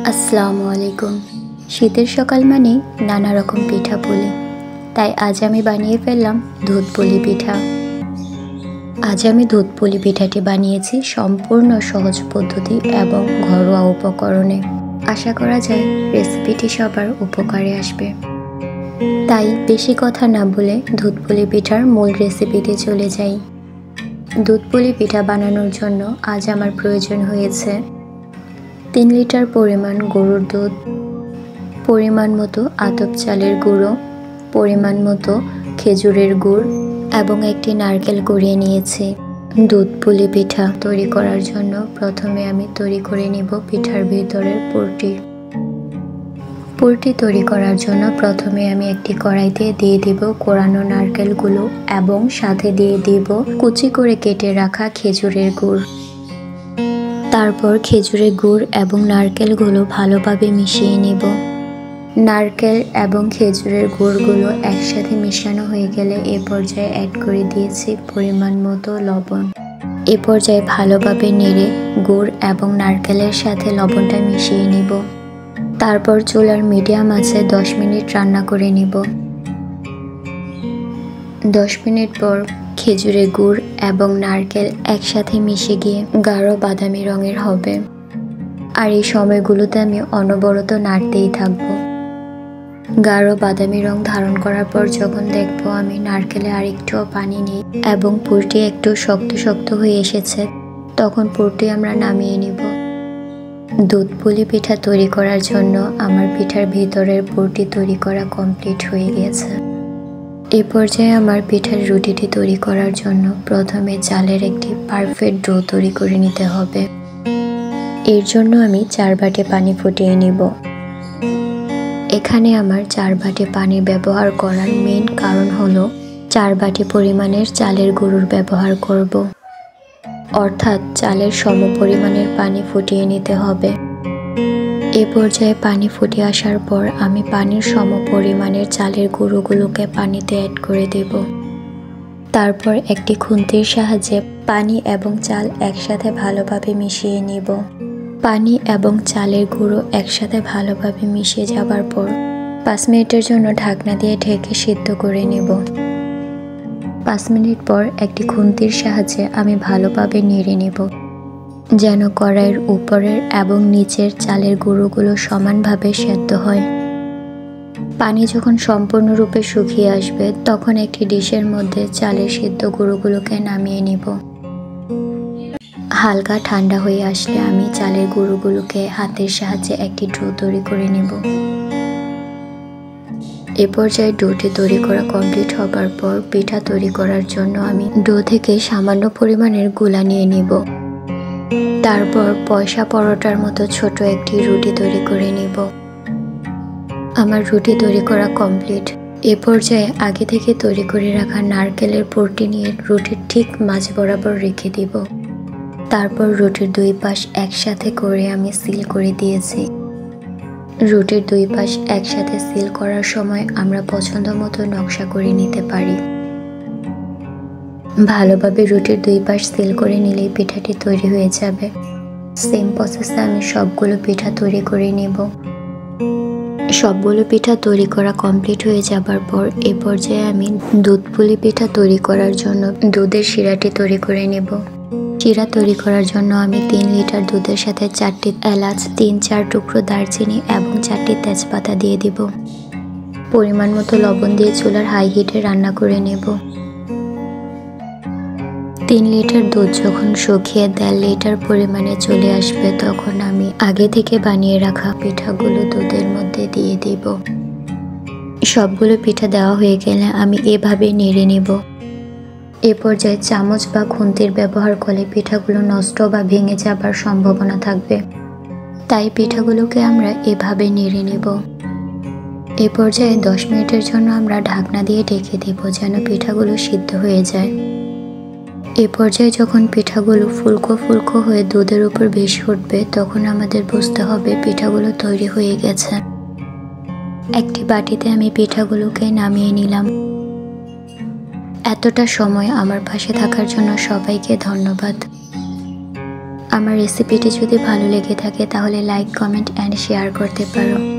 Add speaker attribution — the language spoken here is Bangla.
Speaker 1: আসসালামু আলাইকুম। শীতের সকাল মানেই নানা রকম পিঠা পুলি, তাই আজ আমি বানিয়ে ফেললাম দুধ পুলি পিঠা। আজ আমি দুধ পুলি পিঠাটি বানিয়েছি সম্পূর্ণ সহজ পদ্ধতি এবং ঘরোয়া উপকরণে। আশা করা যায় রেসিপিটি সবার উপকারে আসবে। তাই বেশি কথা না বলে দুধ পুলি পিঠার মূল রেসিপিতে চলে যাই। দুধ পুলি পিঠা বানানোর জন্য আজ আমার প্রয়োজন হয়েছে 3 লিটার পরিমাণ গরুর দুধ, পরিমাণ মতো আতপ চালের গুঁড়ো, পরিমাণ মতো খেজুরের গুড় এবং একটি নারকেল কুড়িয়ে নিয়েছি। দুধ পুলি পিঠা তৈরি করার জন্য প্রথমে আমি তৈরি করে নিব পিঠার ভিতরের পুরটি। পুরটি তৈরি করার জন্য প্রথমে আমি একটি কড়াইতে দিয়ে দিব কোরানো নারকেলগুলো এবং সাথে দিয়ে দিব কুচি করে কেটে রাখা খেজুরের গুড়। তারপর খেজুরের গুড় এবং নারকেলগুলো ভালোভাবে মিশিয়ে নিব। নারকেল এবং খেজুরের গুড়গুলো একসাথে মিশানো হয়ে গেলে এ পর্যায়ে অ্যাড করে দিয়েছি পরিমাণ মতো লবণ। এ পর্যায়ে ভালোভাবে নেড়ে গুড় এবং নারকেলের সাথে লবণটা মিশিয়ে নিব। তারপর চুলার মিডিয়াম আঁচে 10 মিনিট রান্না করে নিব। 10 মিনিট পর খেজুরের গুড় এবং নারকেল একসাথে মিশে গিয়ে গাঢ় বাদামি রঙের হবে। আর এই সময়গুলোতে আমি অনবরত নাড়তেই থাকবো। গাঢ় বাদামি রং ধারণ করার পর যখন দেখবো আমি নারকেলে আর একটুও পানি নেই এবং পুরটি একটু শক্ত শক্ত হয়ে এসেছে, তখন পুরটি আমরা নামিয়ে নিব। দুধ পুলি পিঠা তৈরি করার জন্য আমার পিঠার ভিতরের পুরটি তৈরি করা কমপ্লিট হয়ে গেছে। এ পর্যায়ে আমার পিঠার রুটিটি তৈরি করার জন্য প্রথমে চালের একটি পারফেক্ট ডো তৈরি করে নিতে হবে। এর জন্য আমি 4 বাটি পানি ফুটিয়ে নিব। এখানে আমার 4 বাটি পানি ব্যবহার করার মেইন কারণ হলো 4 বাটি পরিমাণের চালের গুঁড়োর ব্যবহার করব। অর্থাৎ চালের সম পরিমাণের পানি ফুটিয়ে নিতে হবে। এ পর্যায়ে পানি ফুটে আসার পর আমি পানির সম পরিমাণের চালের গুঁড়োগুলোকে পানিতে অ্যাড করে দেব। তারপর একটি খুন্তির সাহায্যে পানি এবং চাল একসাথে ভালোভাবে মিশিয়ে নিব। পানি এবং চালের গুঁড়ো একসাথে ভালোভাবে মিশে যাবার পর 5 মিনিটের জন্য ঢাকনা দিয়ে ঢেকে সিদ্ধ করে নেব। 5 মিনিট পর একটি খুন্তির সাহায্যে আমি ভালোভাবে নেড়ে নেব, যেন কড়াইয়ের উপরের এবং নিচের চালের গুঁড়োগুলো সমানভাবে সেদ্ধ হয়। পানি যখন সম্পূর্ণরূপে শুকিয়ে আসবে তখন একটি ডিশের মধ্যে চালের সিদ্ধ গুঁড়োগুলোকে নামিয়ে নিব। হালকা ঠান্ডা হয়ে আসলে আমি চালের গুঁড়োগুলোকে হাতের সাহায্যে একটি ডো তৈরি করে নেব। এ পর্যায়ে ডোটি তৈরি করা কমপ্লিট হবার পর পিঠা তৈরি করার জন্য আমি ডো থেকে সামান্য পরিমাণের গুলা নিয়ে নিব। তারপর পয়সা পরোটার মতো ছোট একটি রুটি তৈরি করে নিব। আমার রুটি তৈরি করা কমপ্লিট। এ পর্যায়ে আগে থেকে তৈরি করে রাখা নারকেলের পুরটি নিয়ে রুটির ঠিক মাঝ বরাবর রেখে দিব। তারপর রুটির 2 পাশ একসাথে করে আমি সিল করে দিয়েছি। রুটির 2 পাশ একসাথে সিল করার সময় আমরা পছন্দ মতো নকশা করে নিতে পারি। ভালোভাবে রুটির 2 পাশ সিল করে নিলেই পিঠাটি তৈরি হয়ে যাবে। সেম প্রসেসে আমি সবগুলো পিঠা তৈরি করে নেব। সবগুলো পিঠা তৈরি করা কমপ্লিট হয়ে যাবার পর এ পর্যায়ে আমি দুধ পুলি পিঠা তৈরি করার জন্য দুধের শিরাটি তৈরি করে নেব। শিরা তৈরি করার জন্য আমি 3 লিটার দুধের সাথে 4টি এলাচ, 3-4 টুকরো দারচিনি এবং 4টি তেজপাতা দিয়ে দিব। পরিমাণ মতো লবণ দিয়ে চুলার হাই হিটে রান্না করে নেব। 3 লিটার দুধ যখন শুকিয়ে 1.5 লিটার পরিমাণে চলে আসবে তখন আমি আগে থেকে বানিয়ে রাখা পিঠাগুলো দুধের মধ্যে দিয়ে দিব। সবগুলো পিঠা দেওয়া হয়ে গেলে আমি এভাবে নেড়ে নেব। এ পর্যায়ে চামচ বা খুন্তির ব্যবহার করলে পিঠাগুলো নষ্ট বা ভেঙে যাবার সম্ভাবনা থাকবে, তাই পিঠাগুলোকে আমরা এভাবে নেড়ে নেব। এ পর্যায়ে 10 মিনিটের জন্য আমরা ঢাকনা দিয়ে ঢেকে দেব যেন পিঠাগুলো সিদ্ধ হয়ে যায়। এ পর্যায়ে যখন পিঠাগুলো ফুলকো ফুলকো হয়ে দুধের উপর ভেসে উঠবে তখন আমাদের বুঝতে হবে পিঠাগুলো তৈরি হয়ে গেছে। একটি বাটিতে আমি পিঠাগুলোকে নামিয়ে নিলাম। এতটা সময় আমার পাশে থাকার জন্য সবাইকে ধন্যবাদ। আমার রেসিপিটি যদি ভালো লেগে থাকে তাহলে লাইক, কমেন্ট অ্যান্ড শেয়ার করতে পারো।